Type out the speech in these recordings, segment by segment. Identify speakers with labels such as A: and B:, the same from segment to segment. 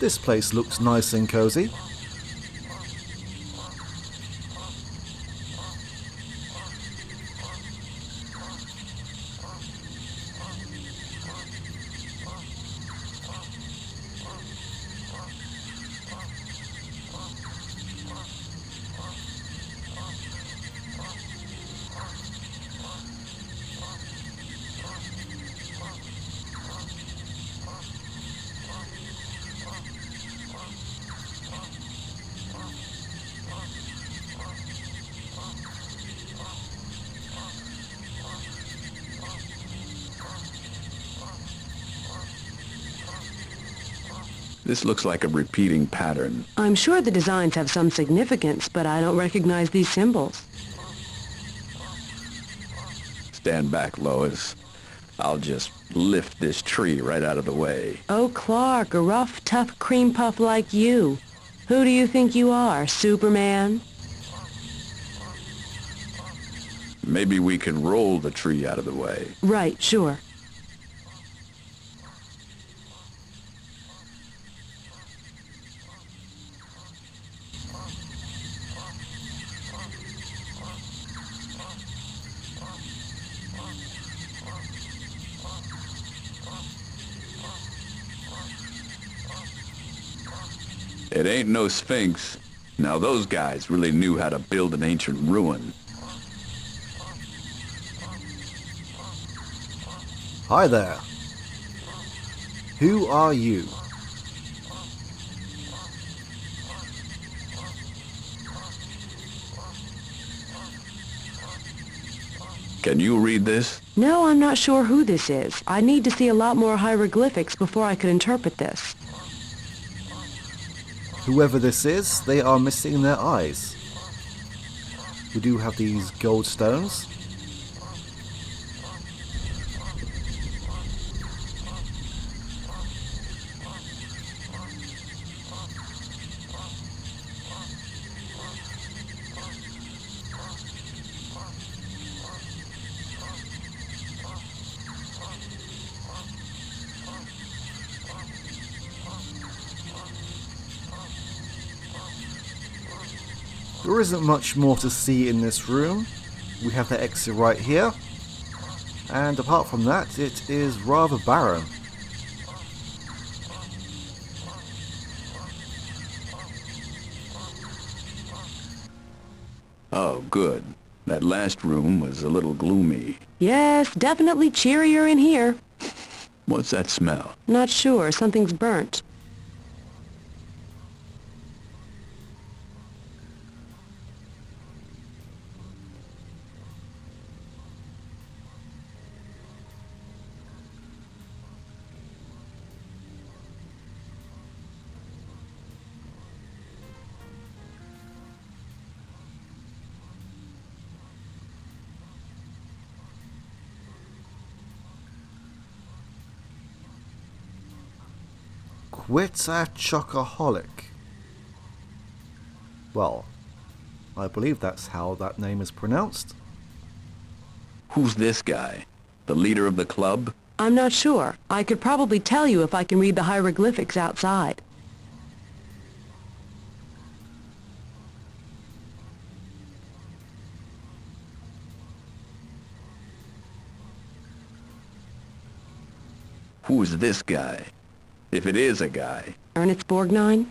A: This place looks nice and cozy.
B: This looks like a repeating pattern.
C: I'm sure the designs have some significance, but I don't recognize these symbols.
B: Stand back, Lois. I'll just lift this tree right out of the way.
C: Oh, Clark, a rough, tough cream puff like you. Who do you think you are, Superman?
B: Maybe we can roll the tree out of the way.
C: Right, sure.
B: It ain't no sphinx. Now those guys really knew how to build an ancient ruin.
A: Hi there. Who are you?
B: Can you read this?
C: No, I'm not sure who this is. I need to see a lot more hieroglyphics before I could interpret this.
A: Whoever this is, they are missing their eyes. We do have these gold stones. There isn't much more to see in this room. We have the exit right here. And apart from that, it is rather barren.
B: Oh, good. That last room was a little gloomy.
C: Yes, definitely cheerier in here.
B: What's that smell?
C: Not sure. Something's burnt.
A: Quit a chocoholic. Well, I believe that's how that name is pronounced.
B: Who's this guy? The leader of the club?
C: I'm not sure. I could probably tell you if I can read the hieroglyphics outside.
B: Who's this guy? If it is a guy.
C: Ernest Borgnine?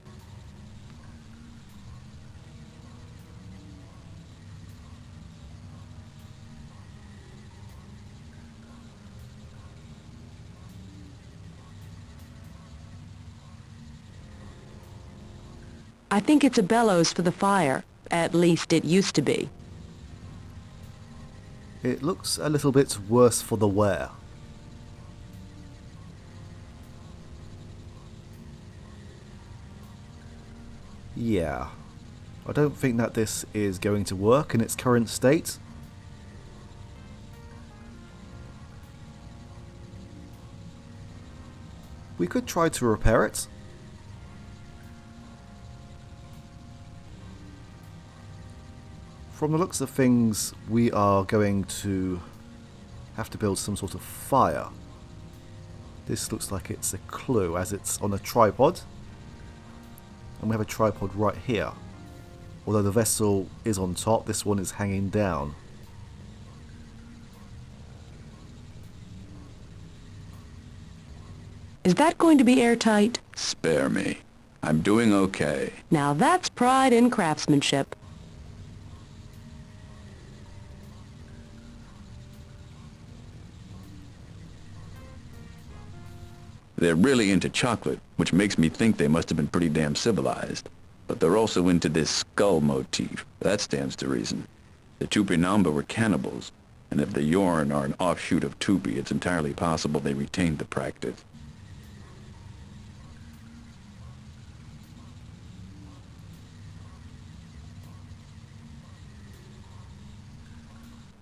C: I think it's a bellows for the fire. At least it used to be.
A: It looks a little bit worse for the wear. Yeah, I don't think that this is going to work in its current state. We could try to repair it. From the looks of things, we are going to have to build some sort of fire. This looks like it's a clue as it's on a tripod. and we have a tripod right here. Although the vessel is on top, this one is hanging down.
C: Is that going to be airtight?
B: Spare me. I'm doing okay.
C: Now that's pride in craftsmanship.
B: They're really into chocolate, which makes me think they must have been pretty damn civilized. But they're also into this skull motif. That stands to reason. The Tupinamba were cannibals, and if the Yorn are an offshoot of Tupi, it's entirely possible they retained the practice.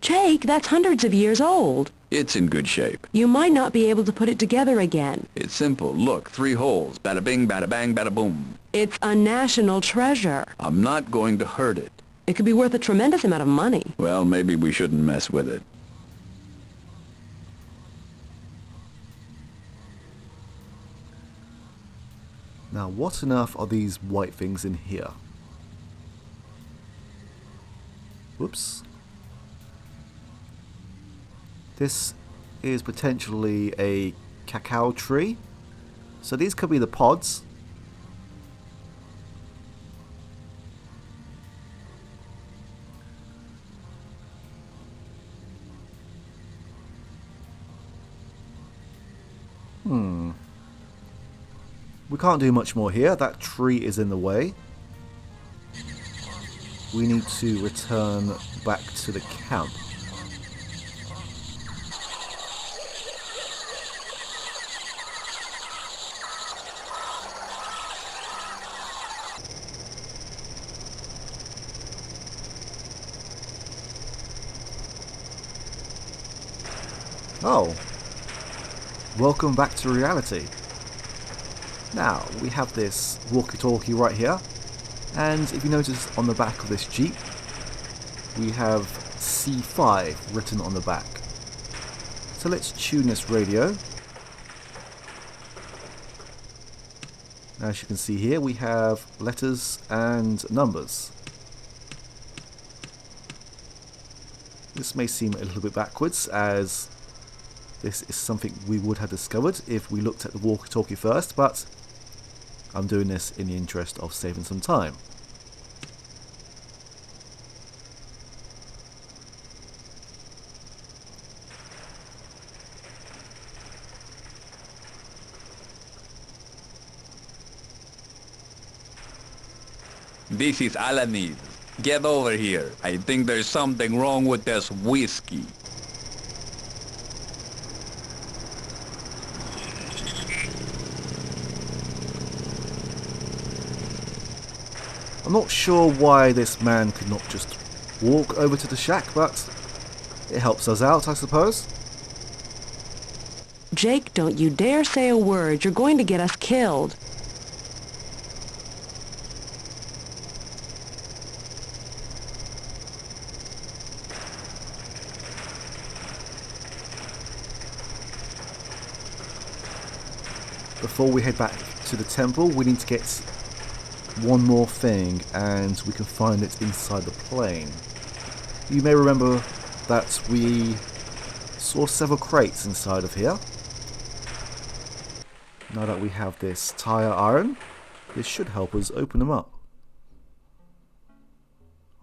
C: Jake, that's hundreds of years old.
B: It's in good shape.
C: You might not be able to put it together again.
B: It's simple. Look, 3 holes. Bada bing, bada bang, bada boom.
C: It's a national treasure.
B: I'm not going to hurt it.
C: It could be worth a tremendous amount of money.
B: Well, maybe we shouldn't mess with it.
A: Now, what on earth are these white things in here? Whoops. This is potentially a cacao tree. So these could be the pods. We can't do much more here. That tree is in the way. We need to return back to the camp. Oh. Welcome back to reality. Now, we have this walkie-talkie right here, and if you notice on the back of this Jeep, we have C5 written on the back. So let's tune this radio. As you can see here, we have letters and numbers. This may seem a little bit backwards, as this is something we would have discovered if we looked at the walkie-talkie first, but I'm doing this in the interest of saving some time.
B: This is Alanis. Get over here. I think there's something wrong with this whiskey.
A: I'm not sure why this man could not just walk over to the shack, but it helps us out, I suppose.
C: Jake, don't you dare say a word. You're going to get us killed.
A: Before we head back to the temple, we need to get one more thing, and we can find it inside the plane. You may remember that we saw several crates inside of here. Now that we have this tire iron, this should help us open them up.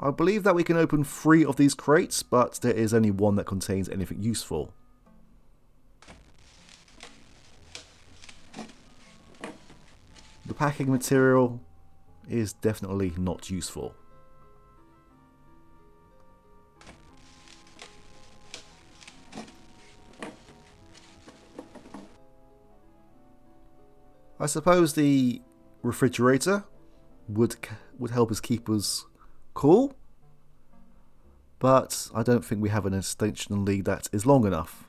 A: I believe that we can open 3 of these crates, but there is only one that contains anything useful. The packing material is definitely not useful. I suppose the refrigerator would help us keep us cool, but I don't think we have an extension lead that is long enough.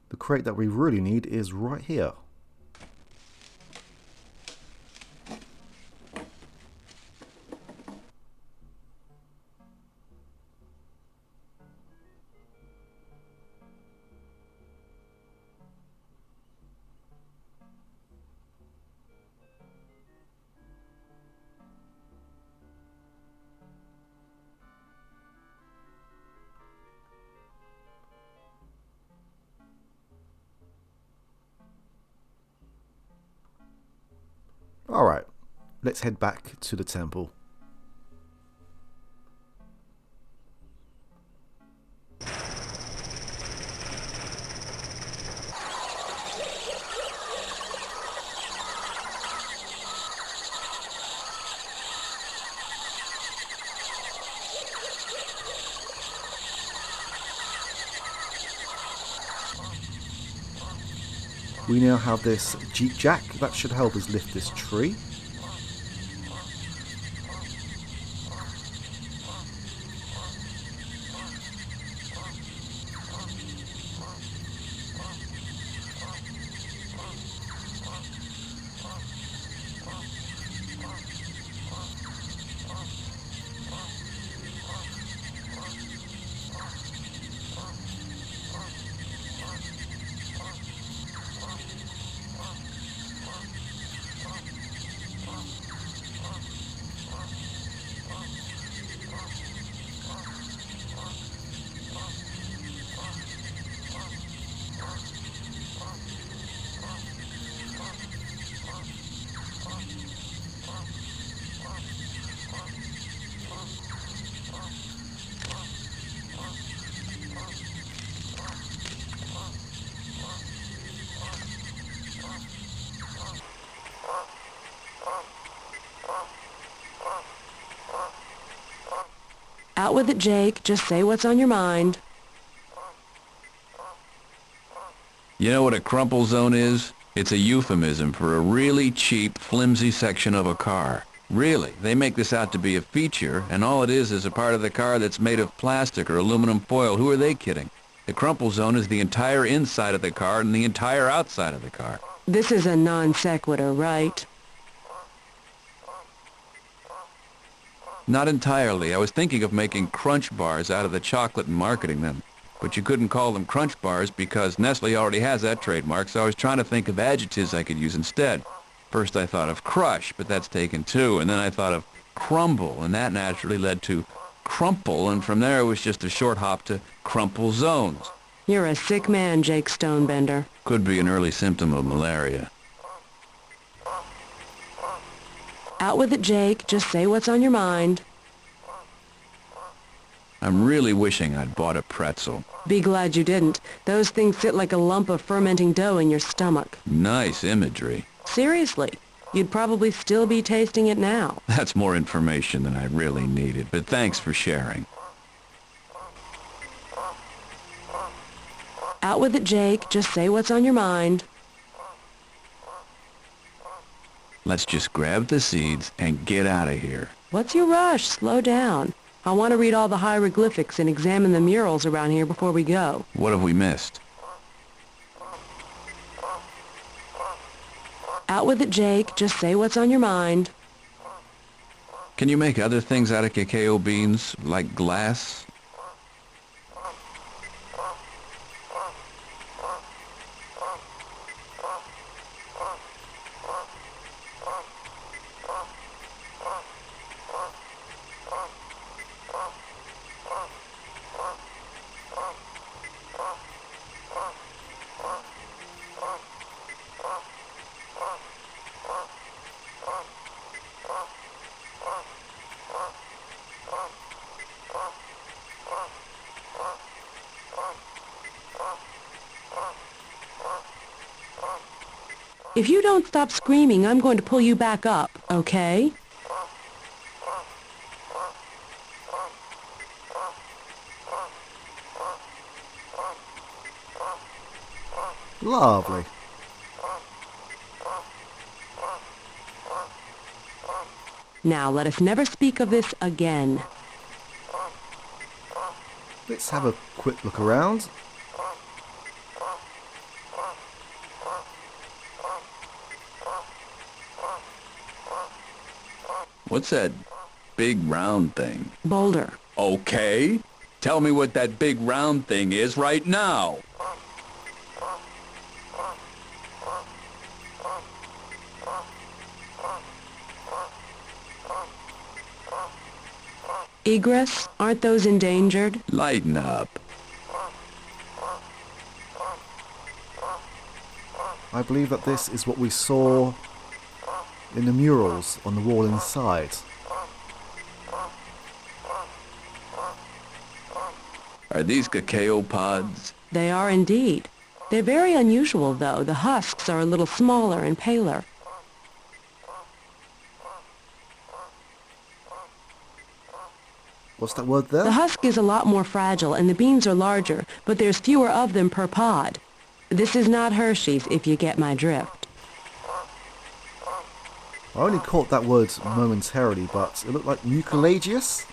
A: The crate that we really need is right here. let's head back to the temple. We now have this Jeep Jack that should help us lift this tree.
C: Out with it, Jake. Just say what's on your mind.
B: You know what a crumple zone is? It's a euphemism for a really cheap, flimsy section of a car. Really, they make this out to be a feature, and all it is a part of the car that's made of plastic or aluminum foil. Who are they kidding? The crumple zone is the entire inside of the car and the entire outside of the car.
C: This is a non sequitur, right?
B: Not entirely. I was thinking of making crunch bars out of the chocolate and marketing them. But you couldn't call them crunch bars because Nestle already has that trademark, so I was trying to think of adjectives I could use instead. First I thought of crush, but that's taken too, and then I thought of crumble, and that naturally led to crumple, and from there it was just a short hop to crumple zones.
C: You're a sick man, Jake Stonebender.
B: Could be an early symptom of malaria.
C: Out with it, Jake. Just say what's on your mind.
B: I'm really wishing I'd bought a pretzel.
C: Be glad you didn't. Those things sit like a lump of fermenting dough in your stomach.
B: Nice imagery.
C: Seriously, you'd probably still be tasting it now.
B: That's more information than I really needed, but thanks for sharing.
C: Out with it, Jake. Just say what's on your mind.
B: Let's just grab the seeds and get out of here.
C: What's your rush? Slow down. I want to read all the hieroglyphics and examine the murals around here before we go.
B: What have we missed?
C: Out with it, Jake. Just say what's on your mind.
B: Can you make other things out of cacao beans, like glass?
C: If you don't stop screaming, I'm going to pull you back up, okay?
A: Lovely.
C: Now, let us never speak of this again.
A: Let's have a quick look around.
B: What's that big round thing?
C: Boulder.
B: Okay. Tell me what that big round thing is right now.
C: Egress? Aren't those endangered?
B: Lighten up.
A: I believe that this is what we saw in the murals on the wall inside.
B: Are these cacao pods?
C: They are indeed. They're very unusual, though. The husks are a little smaller and paler.
A: What's that word there?
C: The husk is a lot more fragile, and the beans are larger, but there's fewer of them per pod. This is not Hershey's, if you get my drift.
A: I only caught that word momentarily, but it looked like mucilaginous.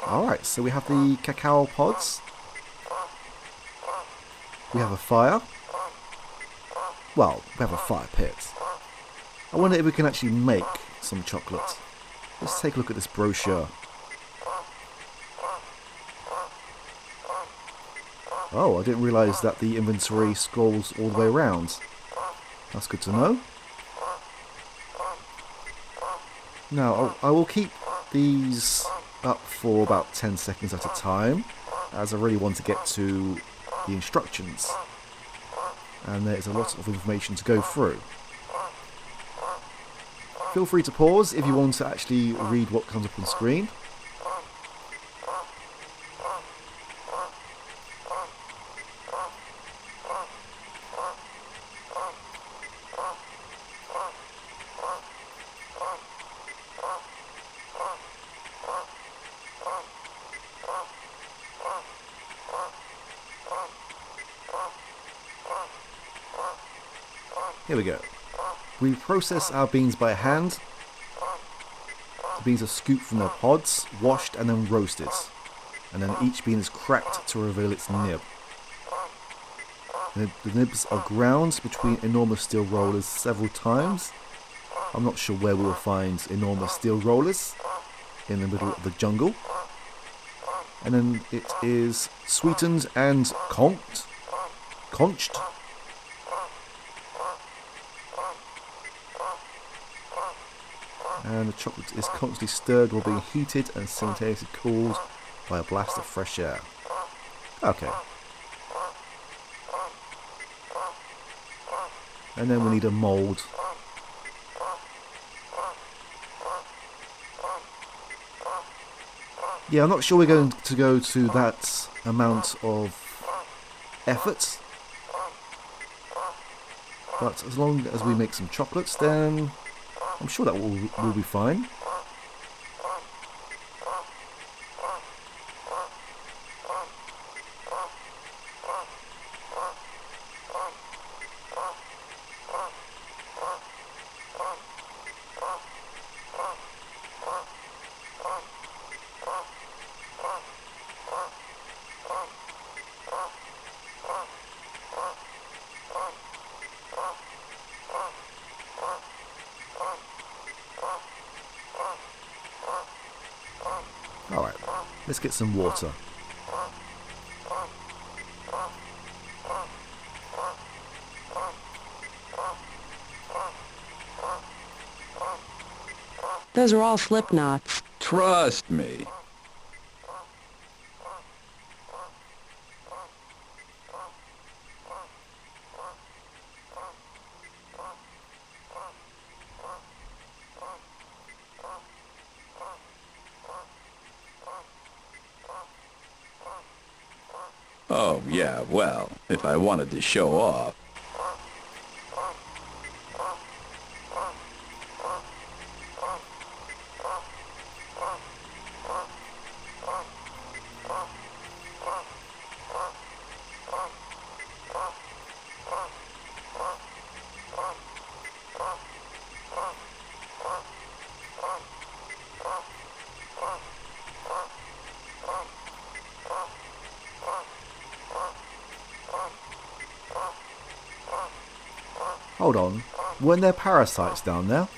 A: Alright, so we have the cacao pods. We have a fire. Well, we have a fire pit. I wonder if we can actually make some chocolate. Let's take a look at this brochure. Oh, I didn't realise that the inventory scrolls all the way around. That's good to know. Now, I will keep these up for about 10 seconds at a time, as I really want to get to the instructions. And there's a lot of information to go through. Feel free to pause if you want to actually read what comes up on screen. Here we go. We process our beans by hand. The beans are scooped from their pods, washed and then roasted. And then each bean is cracked to reveal its nib. The nibs are ground between enormous steel rollers several times. I'm not sure where we will find enormous steel rollers in the middle of the jungle. And then it is sweetened and conched. And the chocolate is constantly stirred while being heated and simultaneously cooled by a blast of fresh air. Okay. And then we need a mould. Yeah, I'm not sure we're going to go to that amount of effort. But as long as we make some chocolates, then I'm sure that will be fine. Alright, let's get some water.
C: Those are all slip knots.
B: Trust me. Oh, yeah, well, if I wanted to show off.
A: Hold on, weren't there parasites down there?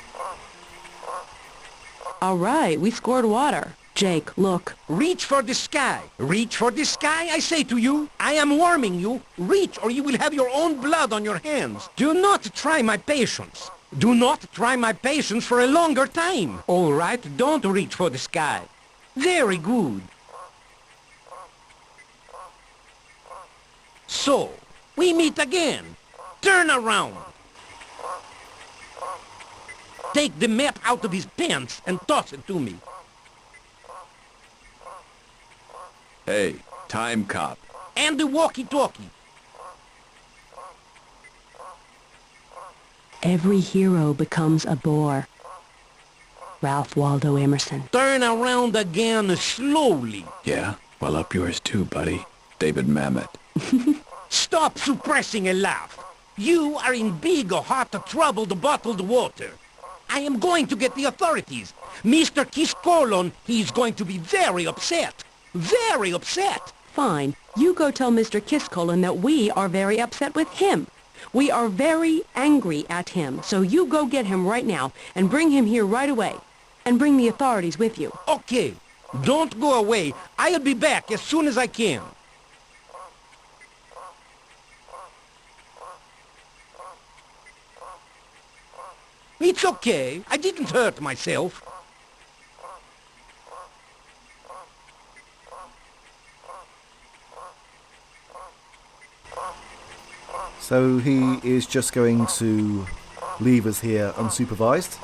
C: All right, we scored water. Jake, look.
D: Reach for the sky. Reach for the sky, I say to you. I am warning you. Reach or you will have your own blood on your hands. Do not try my patience. Do not try my patience for a longer time. All right, don't reach for the sky. Very good. So, we meet again. Turn around. Take the map out of his pants and toss it to me.
B: Hey, time cop.
D: And the walkie-talkie.
C: Every hero becomes a bore. Ralph Waldo Emerson.
D: Turn around again slowly.
B: Yeah? Well, up yours too, buddy. David Mamet.
D: Stop suppressing a laugh. You are in big, hot, troubled, bottled water. I am going to get the authorities. Mr. Kiskolon, he's going to be very upset. Very upset.
C: Fine. You go tell Mr. Kiskolon that we are very upset with him. We are very angry at him. So you go get him right now and bring him here right away. And bring the authorities with you.
D: Okay. Don't go away. I'll be back as soon as I can. It's okay. I didn't hurt myself.
A: So he is just going to leave us here unsupervised.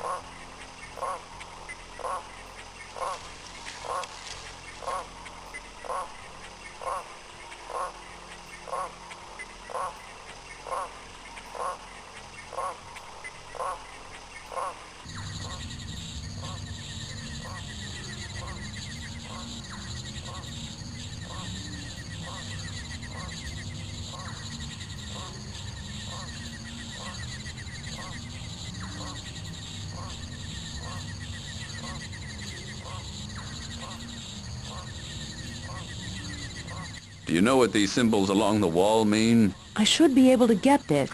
B: Do you know what these symbols along the wall mean?
C: I should be able to get this.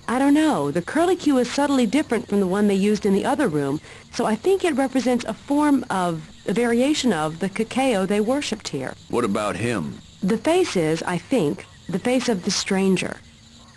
C: I don't know. The curlicue is subtly different from the one they used in the other room, so I think it represents a variation of the cacao they worshipped here.
B: What about him?
C: The face is, I think, the face of the stranger.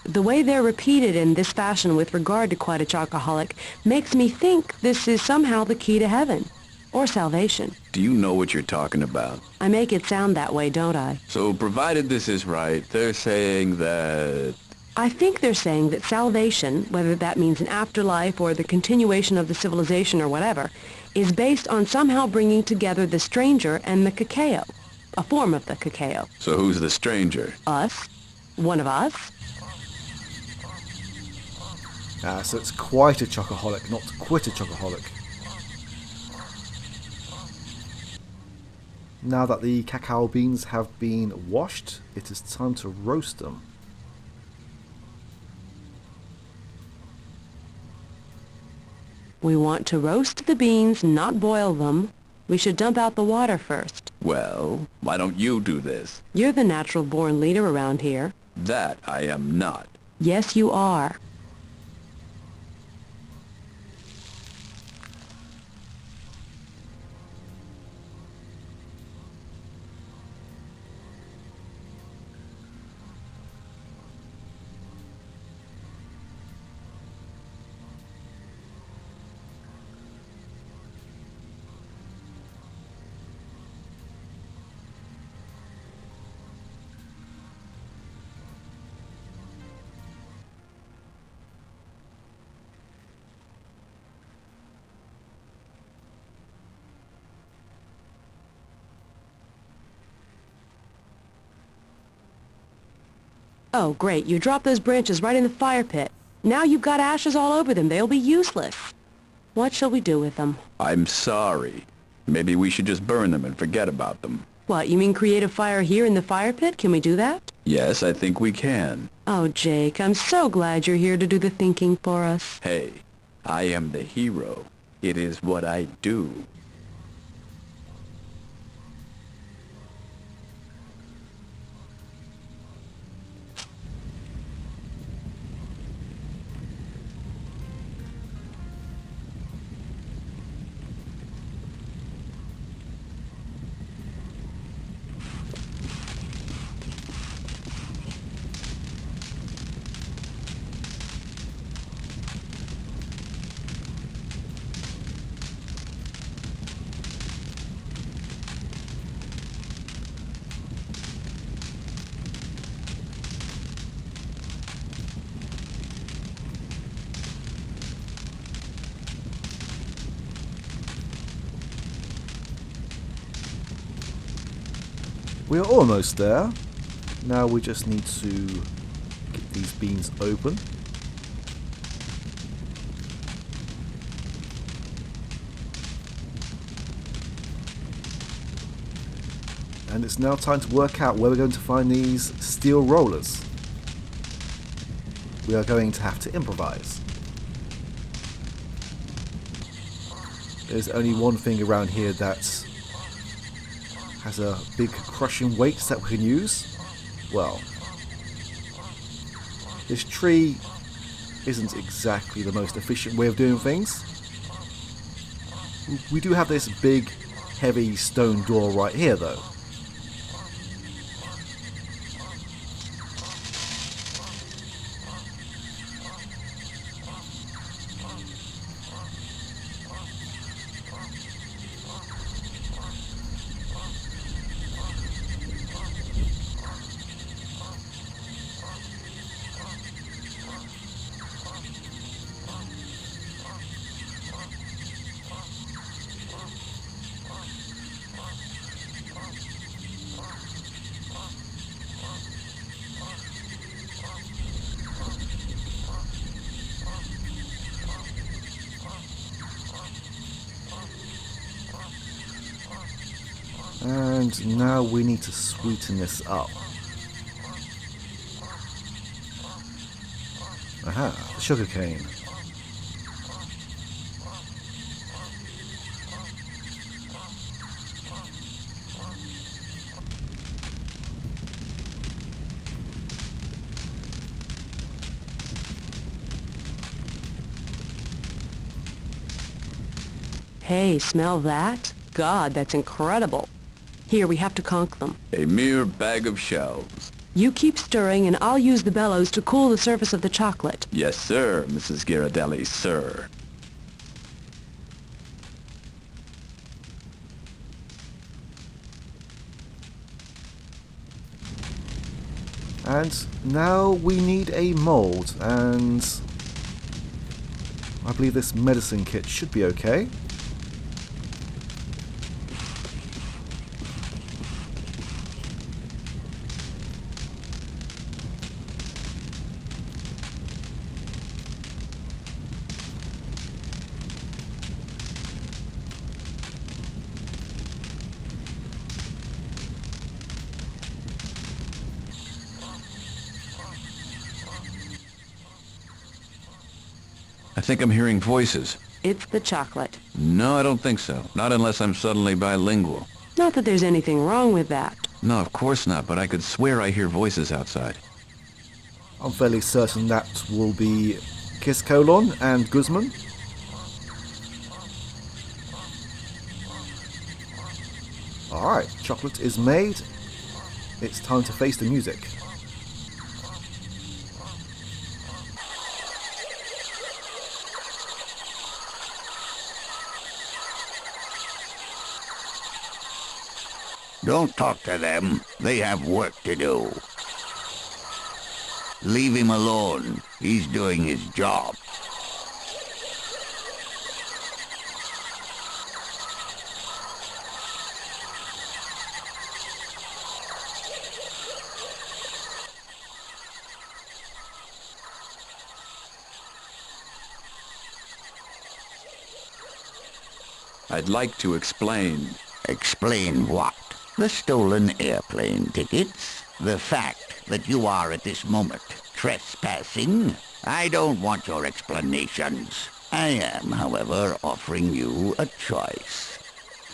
C: The way they're repeated in this fashion with regard to quite a chocoholic makes me think this is somehow the key to heaven. Or salvation.
B: Do you know what you're talking about?
C: I make it sound that way, don't I?
B: So, provided this is right, they're saying that...
C: I think they're saying that salvation, whether that means an afterlife or the continuation of the civilization or whatever, is based on somehow bringing together the stranger and the cacao. A form of the cacao.
B: So who's the stranger?
C: Us. One of us.
A: So it's quite a chocoholic, not quit a chocoholic. Now that the cacao beans have been washed, it is time to roast them.
C: We want to roast the beans, not boil them. We should dump out the water first.
B: Well, why don't you do this?
C: You're the natural-born leader around here.
B: That I am not.
C: Yes, you are. Oh, great. You dropped those branches right in the fire pit. Now you've got ashes all over them. They'll be useless. What shall we do with them?
B: I'm sorry. Maybe we should just burn them and forget about them.
C: What, you mean create a fire here in the fire pit? Can we do that?
B: Yes, I think we can.
C: Oh, Jake, I'm so glad you're here to do the thinking for us.
B: Hey, I am the hero. It is what I do.
A: We're almost there. Now we just need to get these beans open. And it's now time to work out where we're going to find these steel rollers. We are going to have to improvise. There's only one thing around here that has a big crushing weight that we can use. Well, this tree isn't exactly the most efficient way of doing things. We do have this big, heavy stone door right here though. And now we need to sweeten this up. Aha, the sugar cane.
C: Hey, smell that? God, that's incredible. Here, we have to conk them.
B: A mere bag of shells.
C: You keep stirring and I'll use the bellows to cool the surface of the chocolate.
B: Yes, sir, Mrs. Ghirardelli, sir.
A: And now we need a mold, and I believe this medicine kit should be okay.
B: I think I'm hearing voices.
C: It's the chocolate.
B: No, I don't think so. Not unless I'm suddenly bilingual.
C: Not that there's anything wrong with that.
B: No, of course not, but I could swear I hear voices outside.
A: I'm fairly certain that will be Callahan and Guzman. Alright, chocolate is made. It's time to face the music.
E: Don't talk to them. They have work to do. Leave him alone. He's doing his job.
B: I'd like to explain.
E: Explain what? The stolen airplane tickets? The fact that you are at this moment trespassing? I don't want your explanations. I am, however, offering you a choice.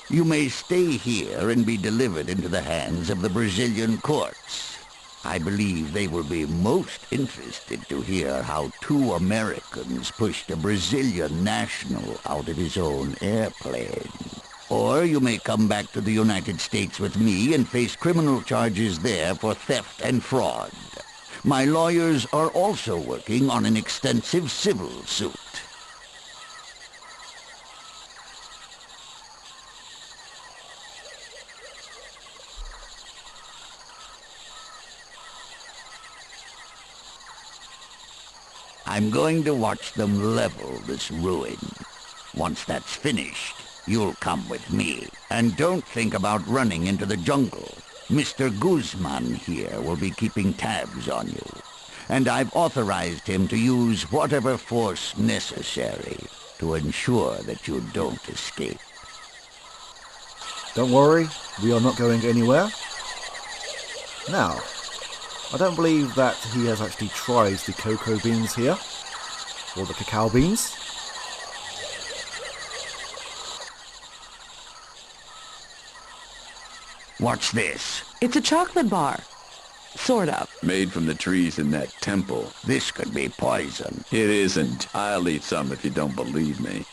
E: You may stay here and be delivered into the hands of the Brazilian courts. I believe they will be most interested to hear how two Americans pushed a Brazilian national out of his own airplane. Or you may come back to the United States with me and face criminal charges there for theft and fraud. My lawyers are also working on an extensive civil suit. I'm going to watch them level this ruin. Once that's finished, you'll come with me. And don't think about running into the jungle. Mr. Guzman here will be keeping tabs on you, and I've authorized him to use whatever force necessary to ensure that you don't escape.
A: Don't worry, we are not going anywhere. Now, I don't believe that he has actually tried the cocoa beans here, or the cacao beans.
E: What's this?
C: It's a chocolate bar. Sort of.
B: Made from the trees in that temple.
E: This could be poison.
B: It isn't. I'll eat some if you don't believe me.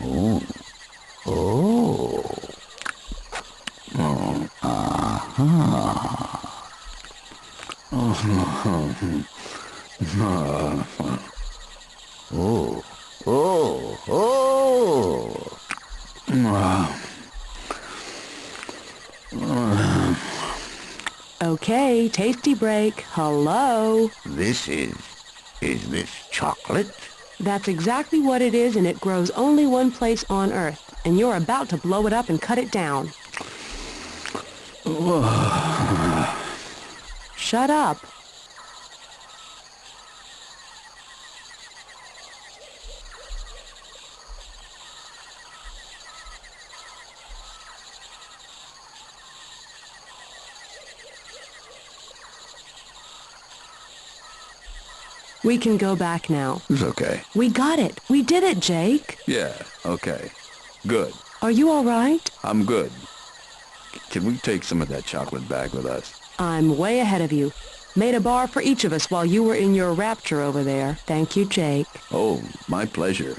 E: Oh. Oh. Oh. Aha. Oh. Oh. Oh.
C: Okay, tasty break. Hello?
E: Is this chocolate?
C: That's exactly what it is, and it grows only one place on Earth. And you're about to blow it up and cut it down. Shut up. We can go back now.
B: It's okay.
C: We got it. We did it, Jake.
B: Yeah, okay. Good.
C: Are you all right?
B: I'm good. Can we take some of that chocolate back with us?
C: I'm way ahead of you. Made a bar for each of us while you were in your rapture over there. Thank you, Jake.
B: Oh, my pleasure.